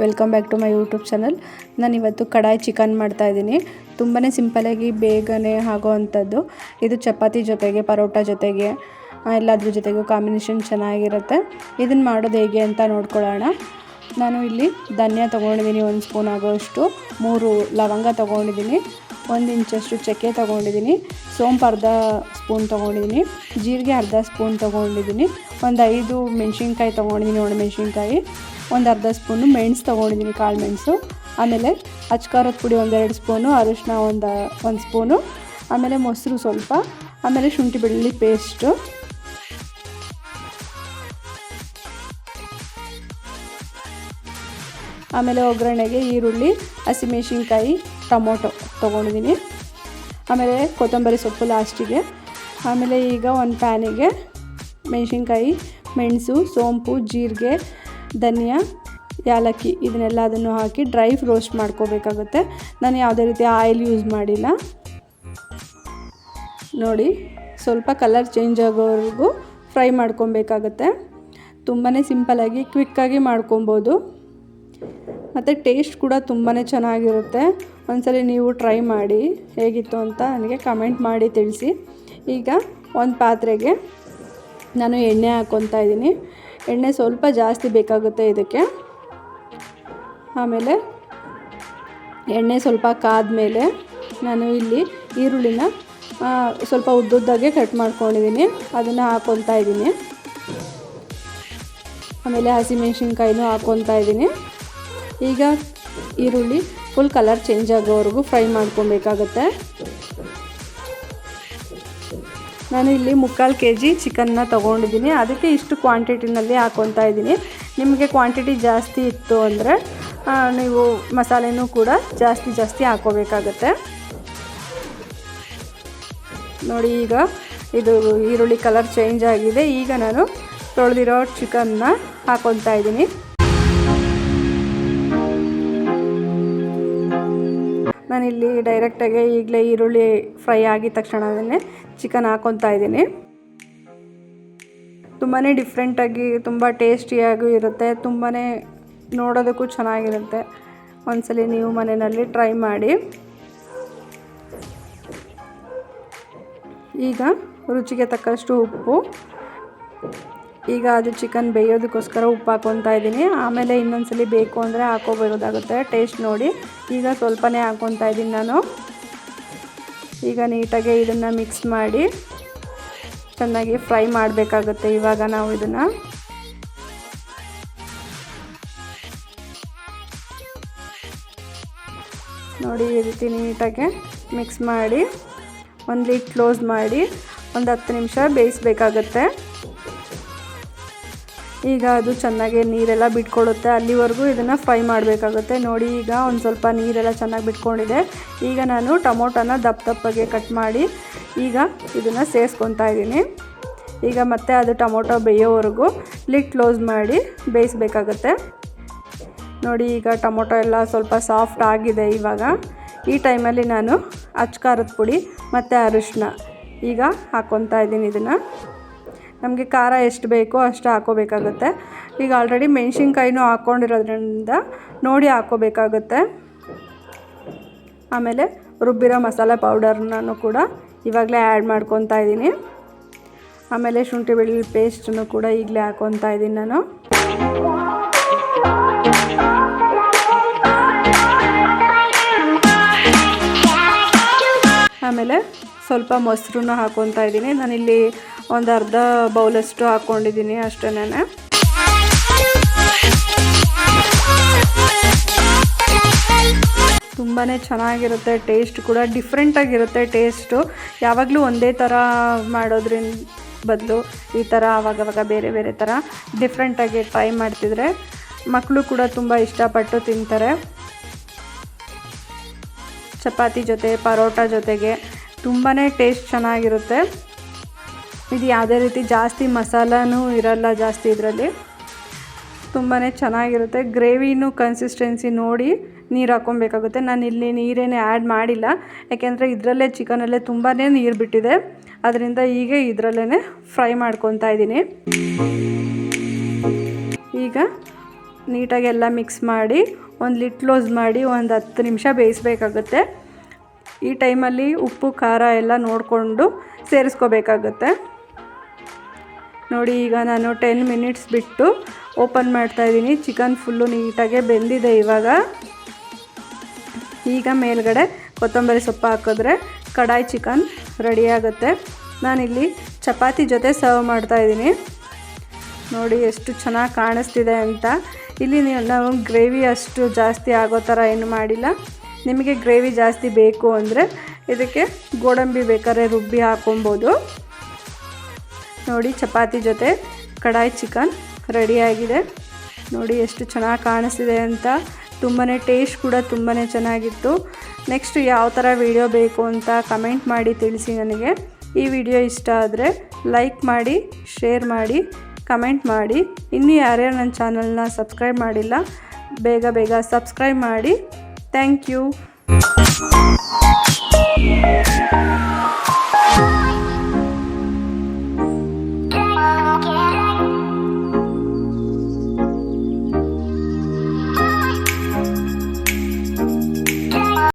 Welcome back to my YouTube channel. ನಾನಿವತ್ತು kadai chicken ಮಾಡ್ತಾಯಿದ್ದೀನಿ. ತುಂಬಾ ಸಿಂಪಲಾಗಿ ಬೇಗನೆ ಆಗೋ ಅಂಥದ್ದು. ಇದು ಚಪಾತಿ ಜೊತೆಗೆ, ಪರೋಟ ಜೊತೆಗೆ, ಎಲ್ಲದ್ರ ಜೊತೆಗೂ ಕಾಂಬಿನೇಷನ್ ಚೆನ್ನಾಗಿರುತ್ತೆ. ಇದನ್ನು ಮಾಡೋದು ಹೇಗೆ ಅಂತ ನೋಡ್ಕೊಳ್ಳೋಣ. ನಾನು ಇಲ್ಲಿ ಧನಿಯಾ ತೊಗೊಂಡಿದ್ದೀನಿ 1 ಸ್ಪೂನ್ ಆಗೋಷ್ಟು, 3 ಲವಂಗ ತೊಗೊಂಡಿದ್ದೀನಿ, 1 ಇಂಚಷ್ಟು ಚಕ್ಕೆ ತೊಗೊಂಡಿದ್ದೀನಿ, ಸೋಂಪು ಅರ್ಧ ಸ್ಪೂನ್ ತೊಗೊಂಡಿದ್ದೀನಿ, ಜೀರಿಗೆ ಅರ್ಧ ಸ್ಪೂನ್ ತೊಗೊಂಡಿದ್ದೀನಿ, ಒಂದು 5 ಮೆಣಸಿನ್ಕಾಯಿ ತೊಗೊಂಡಿದ್ದೀನಿ, ಒಣಮೆಣಸಿನ್ಕಾಯಿ, ಒಂದು ಅರ್ಧ ಸ್ಪೂನು ಮೆಣಸು ತೊಗೊಂಡಿದ್ದೀನಿ, ಕಾಳು ಮೆಣಸು, ಆಮೇಲೆ ಅಚ್ಕಾರದ ಪುಡಿ 1-2 ಸ್ಪೂನು, ಅರಿಶಿನ ಒಂದು ಸ್ಪೂನು, ಆಮೇಲೆ ಮೊಸರು ಸ್ವಲ್ಪ, ಆಮೇಲೆ ಶುಂಠಿ ಬೆಳ್ಳುಳ್ಳಿ ಪೇಸ್ಟು, ಆಮೇಲೆ ಒಗ್ಗರಣೆಗೆ ಈರುಳ್ಳಿ, ಹಸಿಮೆಣಸಿನ್ಕಾಯಿ, ಟೊಮೊಟೊ ತೊಗೊಂಡಿದ್ದೀನಿ, ಆಮೇಲೆ ಕೊತ್ತಂಬರಿ ಸೊಪ್ಪು ಲಾಸ್ಟಿಗೆ. ಆಮೇಲೆ ಈಗ ಒಂದು ಪ್ಯಾನಿಗೆ ಮೆಣಸಿನ್ಕಾಯಿ, ಮೆಣಸು, ಸೋಂಪು, ಜೀರಿಗೆ, ಧನಿಯಾ, ಏಲಕ್ಕಿ ಇದನ್ನೆಲ್ಲದನ್ನು ಹಾಕಿ ಡ್ರೈ ರೋಸ್ಟ್ ಮಾಡ್ಕೋಬೇಕಾಗುತ್ತೆ. ನಾನು ಯಾವುದೇ ರೀತಿ ಆಯಿಲ್ ಯೂಸ್ ಮಾಡಿಲ್ಲ. ನೋಡಿ, ಸ್ವಲ್ಪ ಕಲರ್ ಚೇಂಜ್ ಆಗೋವರೆಗೂ ಫ್ರೈ ಮಾಡ್ಕೊಬೇಕಾಗತ್ತೆ. ತುಂಬಾ ಸಿಂಪಲಾಗಿ ಕ್ವಿಕ್ಕಾಗಿ ಮಾಡ್ಕೊಬೋದು ಮತ್ತು ಟೇಸ್ಟ್ ಕೂಡ ತುಂಬಾ ಚೆನ್ನಾಗಿರುತ್ತೆ. ಒಂದ್ಸಲಿ ನೀವು ಟ್ರೈ ಮಾಡಿ ಹೇಗಿತ್ತು ಅಂತ ನನಗೆ ಕಮೆಂಟ್ ಮಾಡಿ ತಿಳಿಸಿ. ಈಗ ಒಂದು ಪಾತ್ರೆಗೆ ನಾನು ಎಣ್ಣೆ ಹಾಕ್ಕೊತಾ ಇದ್ದೀನಿ. ಎಣ್ಣೆ ಸ್ವಲ್ಪ ಜಾಸ್ತಿ ಬೇಕಾಗುತ್ತೆ ಇದಕ್ಕೆ. ಆಮೇಲೆ ಎಣ್ಣೆ ಸ್ವಲ್ಪ ಕಾದ್ಮೇಲೆ ನಾನು ಇಲ್ಲಿ ಈರುಳ್ಳಿನ ಸ್ವಲ್ಪ ಉದ್ದುದ್ದಾಗೆ ಕಟ್ ಮಾಡ್ಕೊಂಡಿದ್ದೀನಿ, ಅದನ್ನು ಹಾಕ್ಕೊತಾ ಇದ್ದೀನಿ. ಆಮೇಲೆ ಹಸಿಮೆಣಸಿನ್ಕಾಯಿನೂ ಹಾಕ್ಕೊತಾ ಇದ್ದೀನಿ. ಈಗ ಈರುಳ್ಳಿ ಫುಲ್ ಕಲರ್ ಚೇಂಜ್ ಆಗೋವರೆಗೂ ಫ್ರೈ ಮಾಡ್ಕೊಬೇಕಾಗತ್ತೆ. ನಾನು ಇಲ್ಲಿ 3/4 kg ಚಿಕನ್ನ ತೊಗೊಂಡಿದ್ದೀನಿ, ಅದಕ್ಕೆ ಇಷ್ಟು ಕ್ವಾಂಟಿಟಿನಲ್ಲಿ ಹಾಕ್ಕೊತಾ ಇದ್ದೀನಿ. ನಿಮಗೆ ಕ್ವಾಂಟಿಟಿ ಜಾಸ್ತಿ ಇತ್ತು ಅಂದರೆ ನೀವು ಮಸಾಲೆನೂ ಕೂಡ ಜಾಸ್ತಿ ಹಾಕ್ಕೋಬೇಕಾಗತ್ತೆ. ನೋಡಿ, ಈಗ ಇದು ಈರುಳ್ಳಿ ಕಲರ್ ಚೇಂಜ್ ಆಗಿದೆ. ಈಗ ನಾನು ತೊಳೆದಿರೋ ಚಿಕನ್ನ ಹಾಕ್ಕೊತಾ ಇದ್ದೀನಿ. ನಾನಿಲ್ಲಿ ಡೈರೆಕ್ಟಾಗಿ ಈಗಲೇ ಈರುಳ್ಳಿ ಫ್ರೈ ಆಗಿದ ತಕ್ಷಣವೇ ಚಿಕನ್ ಹಾಕ್ಕೊತಾ ಇದ್ದೀನಿ. ತುಂಬಾ ಡಿಫ್ರೆಂಟಾಗಿ ತುಂಬ ಟೇಸ್ಟಿಯಾಗೂ ಇರುತ್ತೆ, ತುಂಬಾ ನೋಡೋದಕ್ಕೂ ಚೆನ್ನಾಗಿರುತ್ತೆ. ಒಂದ್ಸಲಿ ನೀವು ಮನೆಯಲ್ಲಿ ಟ್ರೈ ಮಾಡಿ. ಈಗ ರುಚಿಗೆ ತಕ್ಕಷ್ಟು ಉಪ್ಪು, ಈಗ ಅದು ಚಿಕನ್ ಬೇಯೋದಕ್ಕೋಸ್ಕರ ಉಪ್ಪು ಹಾಕ್ಕೊತಾ ಇದ್ದೀನಿ. ಆಮೇಲೆ ಇನ್ನೊಂದ್ಸಲಿ ಬೇಕು ಅಂದರೆ ಹಾಕ್ಕೋಬೋದಾಗುತ್ತೆ, ಟೇಸ್ಟ್ ನೋಡಿ. ಈಗ ಸ್ವಲ್ಪನೇ ಹಾಕ್ಕೊತಾ ಇದ್ದೀನಿ ನಾನು. ಈಗ ನೀಟಾಗಿ ಇದನ್ನು ಮಿಕ್ಸ್ ಮಾಡಿ ಚೆನ್ನಾಗಿ ಫ್ರೈ ಮಾಡಬೇಕಾಗುತ್ತೆ. ಇವಾಗ ನಾವು ಇದನ್ನು ನೋಡಿ ಈ ರೀತಿ ನೀಟಾಗಿ ಮಿಕ್ಸ್ ಮಾಡಿ ಒಂದು ಲಿಡ್ ಕ್ಲೋಸ್ ಮಾಡಿ ಒಂದು 10 ನಿಮಿಷ ಬೇಯಿಸಬೇಕಾಗತ್ತೆ. ಈಗ ಅದು ಚೆನ್ನಾಗಿ ನೀರೆಲ್ಲ ಬಿಟ್ಕೊಳ್ಳುತ್ತೆ, ಅಲ್ಲಿವರೆಗೂ ಇದನ್ನು ಫ್ರೈ ಮಾಡಬೇಕಾಗುತ್ತೆ. ನೋಡಿ, ಈಗ ಒಂದು ಸ್ವಲ್ಪ ನೀರೆಲ್ಲ ಚೆನ್ನಾಗಿ ಬಿಟ್ಕೊಂಡಿದೆ. ಈಗ ನಾನು ಟೊಮೊಟೊನ ದಪ್ಪಗೆ ಕಟ್ ಮಾಡಿ ಈಗ ಇದನ್ನು ಸೇರಿಸ್ಕೊತಾ ಇದ್ದೀನಿ. ಈಗ ಮತ್ತೆ ಅದು ಟೊಮೊಟೊ ಬೇಯೋವರೆಗೂ ಲಿಡ್ ಕ್ಲೋಸ್ ಮಾಡಿ ಬೇಯಿಸಬೇಕಾಗತ್ತೆ. ನೋಡಿ, ಈಗ ಟೊಮೊಟೊ ಎಲ್ಲ ಸ್ವಲ್ಪ ಸಾಫ್ಟ್ ಆಗಿದೆ. ಇವಾಗ ಈ ಟೈಮಲ್ಲಿ ನಾನು ಅಚ್ಕಾರದ ಪುಡಿ ಮತ್ತು ಅರಿಶಿನ ಈಗ ಹಾಕ್ಕೊತಾ ಇದ್ದೀನಿ. ಇದನ್ನು ನಮಗೆ ಖಾರ ಎಷ್ಟು ಬೇಕೋ ಅಷ್ಟು ಹಾಕ್ಕೋಬೇಕಾಗುತ್ತೆ. ಈಗ ಆಲ್ರೆಡಿ ಮೆಣಸಿನ್ಕಾಯಿನೂ ಹಾಕ್ಕೊಂಡಿರೋದ್ರಿಂದ ನೋಡಿ ಹಾಕ್ಕೋಬೇಕಾಗುತ್ತೆ. ಆಮೇಲೆ ರುಬ್ಬಿರೋ ಮಸಾಲೆ ಪೌಡರ್ನೂ ಕೂಡ ಇವಾಗಲೇ ಆ್ಯಡ್ ಮಾಡ್ಕೊತಾ ಇದ್ದೀನಿ. ಆಮೇಲೆ ಶುಂಠಿ ಬೆಳ್ಳುಳ್ಳಿ ಪೇಸ್ಟನ್ನು ಕೂಡ ಈಗಲೇ ಹಾಕ್ಕೊತಾ ಇದ್ದೀನಿ ನಾನು. ಆಮೇಲೆ ಸ್ವಲ್ಪ ಮೊಸರನ್ನ ಹಾಕ್ಕೊತಾ ಇದ್ದೀನಿ. ನಾನಿಲ್ಲಿ ಒಂದು ಅರ್ಧ ಬೌಲಷ್ಟು ಹಾಕ್ಕೊಂಡಿದ್ದೀನಿ ಅಷ್ಟೇನೆ. ತುಂಬಾ ಚೆನ್ನಾಗಿರುತ್ತೆ, ಟೇಸ್ಟ್ ಕೂಡ ಡಿಫ್ರೆಂಟಾಗಿರುತ್ತೆ. ಟೇಸ್ಟು ಯಾವಾಗಲೂ ಒಂದೇ ಥರ ಮಾಡೋದ್ರಿಂದ ಬದಲು ಈ ಥರ ಆವಾಗವಾಗ ಬೇರೆ ಬೇರೆ ಥರ ಡಿಫ್ರೆಂಟಾಗಿ ಟ್ರೈ ಮಾಡ್ತಿದ್ರೆ ಮಕ್ಕಳು ಕೂಡ ತುಂಬ ಇಷ್ಟಪಟ್ಟು ತಿಂತಾರೆ. ಚಪಾತಿ ಜೊತೆ, ಪರೋಟ ಜೊತೆಗೆ ತುಂಬಾ ಟೇಸ್ಟ್ ಚೆನ್ನಾಗಿರುತ್ತೆ. ಇದು ಯಾವುದೇ ರೀತಿ ಜಾಸ್ತಿ ಮಸಾಲನೂ ಇರಲ್ಲ ಜಾಸ್ತಿ ಇದರಲ್ಲಿ, ತುಂಬಾ ಚೆನ್ನಾಗಿರುತ್ತೆ. ಗ್ರೇವಿನೂ ಕನ್ಸಿಸ್ಟೆನ್ಸಿ ನೋಡಿ ನೀರು ಹಾಕ್ಕೊಬೇಕಾಗುತ್ತೆ. ನಾನು ಇಲ್ಲಿ ನೀರೇನೇ ಆ್ಯಡ್ ಮಾಡಿಲ್ಲ, ಯಾಕೆಂದರೆ ಇದರಲ್ಲೇ ಚಿಕನಲ್ಲೇ ತುಂಬಾ ನೀರು ಬಿಟ್ಟಿದೆ. ಅದರಿಂದ ಈಗ ಇದರಲ್ಲೇ ಫ್ರೈ ಮಾಡ್ಕೊತಾ ಇದ್ದೀನಿ. ಈಗ ನೀಟಾಗಿ ಎಲ್ಲ ಮಿಕ್ಸ್ ಮಾಡಿ ಒಂದು ಲಿಡ್ ಕ್ಲೋಸ್ ಮಾಡಿ ಒಂದು 10 ನಿಮಿಷ ಬೇಯಿಸಬೇಕಾಗುತ್ತೆ. ಈ ಟೈಮಲ್ಲಿ ಉಪ್ಪು ಖಾರ ಎಲ್ಲ ನೋಡಿಕೊಂಡು ಸೇರಿಸ್ಕೋಬೇಕಾಗುತ್ತೆ. ನೋಡಿ ಈಗ ನಾನು 10 ಮಿನಿಟ್ಸ್ ಬಿಟ್ಟು ಓಪನ್ ಮಾಡ್ತಾಯಿದ್ದೀನಿ. ಚಿಕನ್ ಫುಲ್ಲು ನೀಟಾಗೆ ಬೆಂದಿದೆ. ಈಗ ಮೇಲ್ಗಡೆ ಕೊತ್ತಂಬರಿ ಸೊಪ್ಪು ಹಾಕಿದ್ರೆ ಕಡಾಯಿ ಚಿಕನ್ ರೆಡಿಯಾಗುತ್ತೆ. ನಾನಿಲ್ಲಿ ಚಪಾತಿ ಜೊತೆ ಸರ್ವ್ ಮಾಡ್ತಾಯಿದ್ದೀನಿ. ನೋಡಿ ಎಷ್ಟು ಚೆನ್ನಾಗಿ ಕಾಣಿಸ್ತಿದೆ ಅಂತ. ಇಲ್ಲಿ ನಾವು ಗ್ರೇವಿ ಅಷ್ಟು ಜಾಸ್ತಿ ಆಗೋ ಥರ ಏನು ಮಾಡಿಲ್ಲ. ನಿಮಗೆ ಗ್ರೇವಿ ಜಾಸ್ತಿ ಬೇಕು ಅಂದರೆ ಇದಕ್ಕೆ ಗೋಡಂಬಿ ಬೇಕಾದ್ರೆ ರುಬ್ಬಿ ಹಾಕೊಬೋದು. ನೋಡಿ ಚಪಾತಿ ಜೊತೆ ಕಡಾಯಿ ಚಿಕನ್ ರೆಡಿಯಾಗಿದೆ. ನೋಡಿ ಎಷ್ಟು ಚೆನ್ನಾಗಿ ಕಾಣಿಸ್ತಿದೆ ಅಂತ. ತುಂಬಾ ಟೇಸ್ಟ್ ಕೂಡ ತುಂಬಾ ಚೆನ್ನಾಗಿತ್ತು. ನೆಕ್ಸ್ಟ್ ಯಾವ ಥರ ವಿಡಿಯೋ ಬೇಕು ಅಂತ ಕಮೆಂಟ್ ಮಾಡಿ ತಿಳಿಸಿ ನನಗೆ. ಈ ವಿಡಿಯೋ ಇಷ್ಟ ಆದರೆ ಲೈಕ್ ಮಾಡಿ, ಶೇರ್ ಮಾಡಿ, ಕಮೆಂಟ್ ಮಾಡಿ. ಇನ್ನೂ ಯಾರ್ಯಾರು ನನ್ನ ಚಾನಲ್ನ ಸಬ್ಸ್ಕ್ರೈಬ್ ಮಾಡಿಲ್ಲ ಬೇಗ ಸಬ್ಸ್ಕ್ರೈಬ್ ಮಾಡಿ. Thank you.